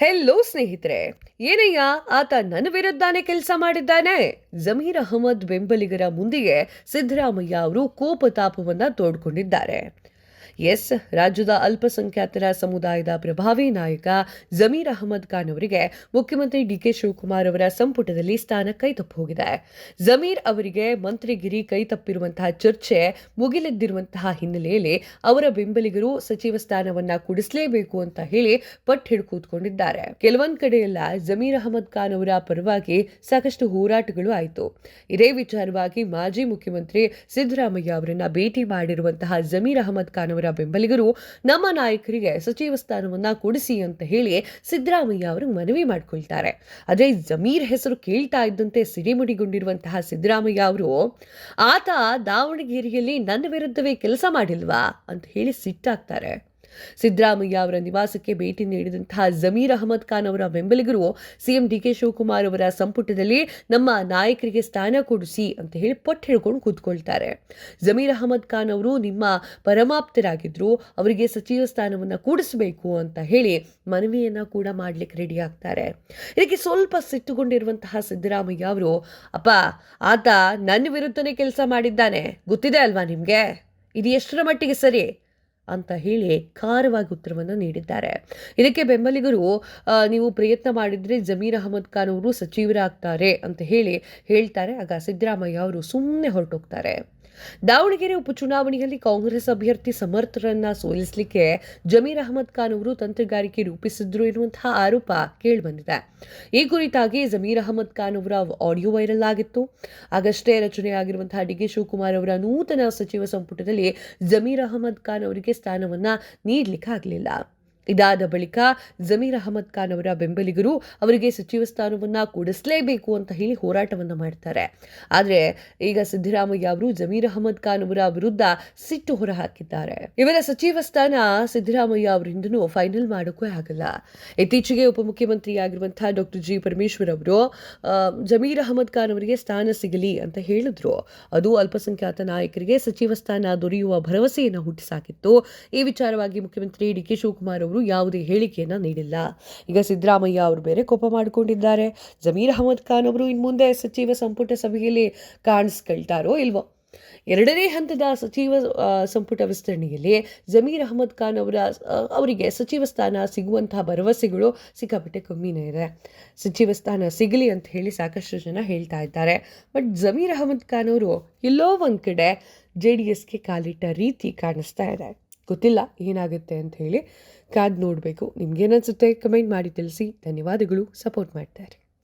Hello ಸ್ನೇಹಿತರೆ, ಏನಯ್ಯ ಆತ ನನ್ನ ವಿರುದ್ಧನೇ ಕೆಲಸ ಮಾಡಿದ್ದಾನೆ. ಜಮೀರ್ ಅಹಮದ್ ಬೆಂಬಲಿಗರ ಮುಂದೆಯೇ ಸಿದ್ದರಾಮಯ್ಯ ಅವರು ಕೋಪತಾಪವನ್ನ ತೋಡ್ಕೊಂಡಿದ್ದಾರೆ. ಎಸ್, ರಾಜ್ಯದ ಅಲ್ಪಸಂಖ್ಯಾತರ ಸಮುದಾಯದ ಪ್ರಭಾವಿ ನಾಯಕ ಜಮೀರ್ ಅಹಮದ್ ಖಾನ್ ಅವರಿಗೆ ಮುಖ್ಯಮಂತ್ರಿ ಡಿಕೆ ಶಿವಕುಮಾರ್ ಅವರ ಸಂಪುಟದಲ್ಲಿ ಸ್ಥಾನ ಕೈತಪ್ಪಿ ಹೋಗಿದೆ. ಜಮೀರ್ ಅವರಿಗೆ ಮಂತ್ರಿಗಿರಿ ಕೈತಪ್ಪಿರುವಂತಹ ಚರ್ಚೆ ಮುಗಿಲೆದ್ದಿರುವಂತಹ ಹಿನ್ನೆಲೆಯಲ್ಲಿ ಅವರ ಬೆಂಬಲಿಗರು ಸಚಿವ ಸ್ಥಾನವನ್ನ ಕೊಡಿಸಲೇಬೇಕು ಅಂತ ಹೇಳಿ ಪಟ್ಟು ಹಿಡಿದು ಕೂತ್ಕೊಂಡಿದ್ದಾರೆ. ಕೆಲವೊಂದ್ ಕಡೆಯೆಲ್ಲ ಜಮೀರ್ ಅಹಮದ್ ಖಾನ್ ಅವರ ಪರವಾಗಿ ಸಾಕಷ್ಟು ಹೋರಾಟಗಳು ಆಯಿತು. ಇದೇ ವಿಚಾರವಾಗಿ ಮಾಜಿ ಮುಖ್ಯಮಂತ್ರಿ ಸಿದ್ದರಾಮಯ್ಯ ಅವರನ್ನ ಭೇಟಿ ಮಾಡಿರುವಂತಹ ಜಮೀರ್ ಅಹಮದ್ ಖಾನ್ ಅವರ ಬೆಂಬಲಿಗರು ನಮ್ಮ ನಾಯಕರಿಗೆ ಸಚಿವ ಸ್ಥಾನವನ್ನ ಕೊಡಿಸಿ ಅಂತ ಹೇಳಿ ಸಿದ್ದರಾಮಯ್ಯ ಅವರು ಮನವಿ ಮಾಡಿಕೊಳ್ತಾರೆ. ಆದ್ರೆ ಜಮೀರ್ ಹೆಸರು ಕೇಳ್ತಾ ಇದ್ದಂತೆ ಸಿಡಿಮಿಡಿಗೊಂಡಿರುವಂತಹ ಸಿದ್ದರಾಮಯ್ಯ ಅವರು ಆತ ದಾವಣಗೆರೆಯಲ್ಲಿ ನನ್ನ ವಿರುದ್ಧವೇ ಕೆಲಸ ಮಾಡಿಲ್ವಾ ಅಂತ ಹೇಳಿ ಸಿಟ್ಟಾಗ್ತಾರೆ. ಸಿದ್ದರಾಮಯ್ಯ ಅವರ ನಿವಾಸಕ್ಕೆ ಭೇಟಿ ನೀಡಿದಂತಹ ಜಮೀರ್ ಅಹಮದ್ ಖಾನ್ ಅವರ ಬೆಂಬಲಿಗರು ಸಿಎಂ ಡಿಕೆ ಶಿವಕುಮಾರ್ ಅವರ ಸಂಪುಟದಲ್ಲಿ ನಮ್ಮ ನಾಯಕರಿಗೆ ಸ್ಥಾನ ಕೊಡಿಸಿ ಅಂತ ಹೇಳಿ ಪಟ್ಟು ಹಿಡ್ಕೊಂಡು ಕೂತ್ಕೊಳ್ತಾರೆ. ಜಮೀರ್ ಅಹಮದ್ ಖಾನ್ ಅವರು ನಿಮ್ಮ ಪರಮಾಪ್ತರಾಗಿದ್ರು, ಅವರಿಗೆ ಸಚಿವ ಸ್ಥಾನವನ್ನ ಕೂಡಿಸಬೇಕು ಅಂತ ಹೇಳಿ ಮನವಿಯನ್ನ ಕೂಡ ಮಾಡ್ಲಿಕ್ಕೆ ರೆಡಿ ಆಗ್ತಾರೆ. ಇದಕ್ಕೆ ಸ್ವಲ್ಪ ಸಿಟ್ಟುಗೊಂಡಿರುವಂತಹ ಸಿದ್ದರಾಮಯ್ಯ ಅವರು, ಅಪ್ಪ, ಆತ ನನ್ನ ವಿರುದ್ಧನೇ ಕೆಲಸ ಮಾಡಿದ್ದಾನೆ, ಗೊತ್ತಿದೆ ಅಲ್ವಾ ನಿಮ್ಗೆ, ಇದು ಎಷ್ಟರ ಮಟ್ಟಿಗೆ ಸರಿ ಅಂತ ಹೇಳಿ ಖಾರವಾಗಿ ಉತ್ತರವನ್ನು ನೀಡಿದ್ದಾರೆ. ಇದಕ್ಕೆ ಬೆಂಬಲಿಗರು, ನೀವು ಪ್ರಯತ್ನ ಮಾಡಿದ್ರೆ ಜಮೀರ್ ಅಹಮದ್ ಖಾನ್ ಅವರು ಸಚಿವರಾಗ್ತಾರೆ ಅಂತ ಹೇಳ್ತಾರೆ. ಆಗ ಸಿದ್ದರಾಮಯ್ಯ ಅವರು ಸುಮ್ಮನೆ ಹೊರಟೋಗ್ತಾರೆ. ದಾವಣಗೆರೆ ಉಪಚುನಾವಣೆಯಲ್ಲಿ ಕಾಂಗ್ರೆಸ್ ಅಭ್ಯರ್ಥಿ ಸಮರ್ಥರನ್ನ ಸೋಲಿಸಲಿಕ್ಕೆ ಜಮೀರ್ ಅಹಮದ್ ಖಾನ್ ಅವರು ತಂತ್ರಗಾರಿಕೆ ರೂಪಿಸಿದ್ರು ಎನ್ನುವಂತಹ ಆರೋಪ ಕೇಳಿಬಂದಿದೆ. ಈ ಕುರಿತಾಗಿ ಜಮೀರ್ ಅಹಮದ್ ಖಾನ್ ಅವರ ಆಡಿಯೋ ವೈರಲ್ ಆಗಿತ್ತು. ಆಗಷ್ಟೇ ರಚನೆಯಾಗಿರುವಂತಹ ಡಿಕೆ ಶಿವಕುಮಾರ್ ಅವರ ನೂತನ ಸಚಿವ ಸಂಪುಟದಲ್ಲಿ ಜಮೀರ್ ಅಹಮದ್ ಖಾನ್ ಅವರಿಗೆ ಸ್ಥಾನವನ್ನ ನೀಡಲಿಕ್ಕೆ ಆಗಲಿಲ್ಲ. ಇದಾದ ಬಳಿಕ ಜಮೀರ್ ಅಹಮದ್ ಖಾನ್ ಅವರ ಬೆಂಬಲಿಗರು ಅವರಿಗೆ ಸಚಿವ ಸ್ಥಾನವನ್ನ ಕೊಡಿಸಲೇಬೇಕು ಅಂತ ಹೇಳಿ ಹೋರಾಟವನ್ನ ಮಾಡ್ತಾರೆ. ಆದರೆ ಈಗ ಸಿದ್ದರಾಮಯ್ಯ ಅವರು ಜಮೀರ್ ಅಹಮದ್ ಖಾನ್ ಅವರ ವಿರುದ್ಧ ಸಿಟ್ಟು ಹೊರಹಾಕಿದ್ದಾರೆ. ಇವರ ಸಚಿವ ಸ್ಥಾನ ಸಿದ್ದರಾಮಯ್ಯ ಅವರಿಂದನೂ ಫೈನಲ್ ಮಾಡೋಕ್ಕೂ ಆಗಲ್ಲ. ಇತ್ತೀಚೆಗೆ ಉಪಮುಖ್ಯಮಂತ್ರಿಯಾಗಿರುವಂತಹ ಡಾಕ್ಟರ್ ಜಿ ಪರಮೇಶ್ವರ್ ಅವರು ಜಮೀರ್ ಅಹಮದ್ ಖಾನ್ ಅವರಿಗೆ ಸ್ಥಾನ ಸಿಗಲಿ ಅಂತ ಹೇಳಿದ್ರು. ಅದು ಅಲ್ಪಸಂಖ್ಯಾತ ನಾಯಕರಿಗೆ ಸಚಿವ ಸ್ಥಾನ ದೊರೆಯುವ ಭರವಸೆಯನ್ನು ಹುಟ್ಟಿಸಾಕಿತ್ತು. ಈ ವಿಚಾರವಾಗಿ ಮುಖ್ಯಮಂತ್ರಿ ಡಿಕೆ ಶಿವಕುಮಾರ್ ಅವರು ಯಾವುದೇ ಹೇಳಿಕೆಯನ್ನ ನೀಡಿಲ್ಲ. ಈಗ ಸಿದ್ದರಾಮಯ್ಯ ಅವರು ಬೇರೆ ಕೋಪ ಮಾಡಿಕೊಂಡಿದ್ದಾರೆ. ಜಮೀರ್ ಅಹಮದ್ ಖಾನ್ ಅವರು ಇನ್ನು ಮುಂದೆ ಸಚಿವ ಸಂಪುಟ ಸಭೆಯಲ್ಲಿ ಕಾಣಿಸ್ಕೊಳ್ತಾರೋ ಇಲ್ವೋ. ಎರಡನೇ ಹಂತದ ಸಚಿವ ಸಂಪುಟ ವಿಸ್ತರಣೆಯಲ್ಲಿ ಜಮೀರ್ ಅಹಮದ್ ಖಾನ್ ಅವರಿಗೆ ಸಚಿವ ಸ್ಥಾನ ಸಿಗುವಂತಹ ಭರವಸೆಗಳು ಸಿಕ್ಕಾಪಟ್ಟೆ ಕಮ್ಮಿನೇ ಇದೆ. ಸಚಿವ ಸ್ಥಾನ ಸಿಗಲಿ ಅಂತ ಹೇಳಿ ಸಾಕಷ್ಟು ಜನ ಹೇಳ್ತಾ ಇದ್ದಾರೆ. ಬಟ್ ಜಮೀರ್ ಅಹಮದ್ ಖಾನ್ ಅವರು ಎಲ್ಲೋ ಒಂದ್ ಕಡೆ JDSಗೆ ಕಾಲಿಟ್ಟ ರೀತಿ ಕಾಣಿಸ್ತಾ ಇದೆ. ಗೊತ್ತಿಲ್ಲ ಏನಾಗುತ್ತೆ ಅಂತ ಹೇಳಿ, ಕಾದ್ ನೋಡಬೇಕು. ನಿಮ್ಗೇನನ್ಸುತ್ತೆ ಕಮೆಂಟ್ ಮಾಡಿ ತಿಳಿಸಿ. ಧನ್ಯವಾದಗಳು. ಸಪೋರ್ಟ್ ಮಾಡ್ತಾರೆ.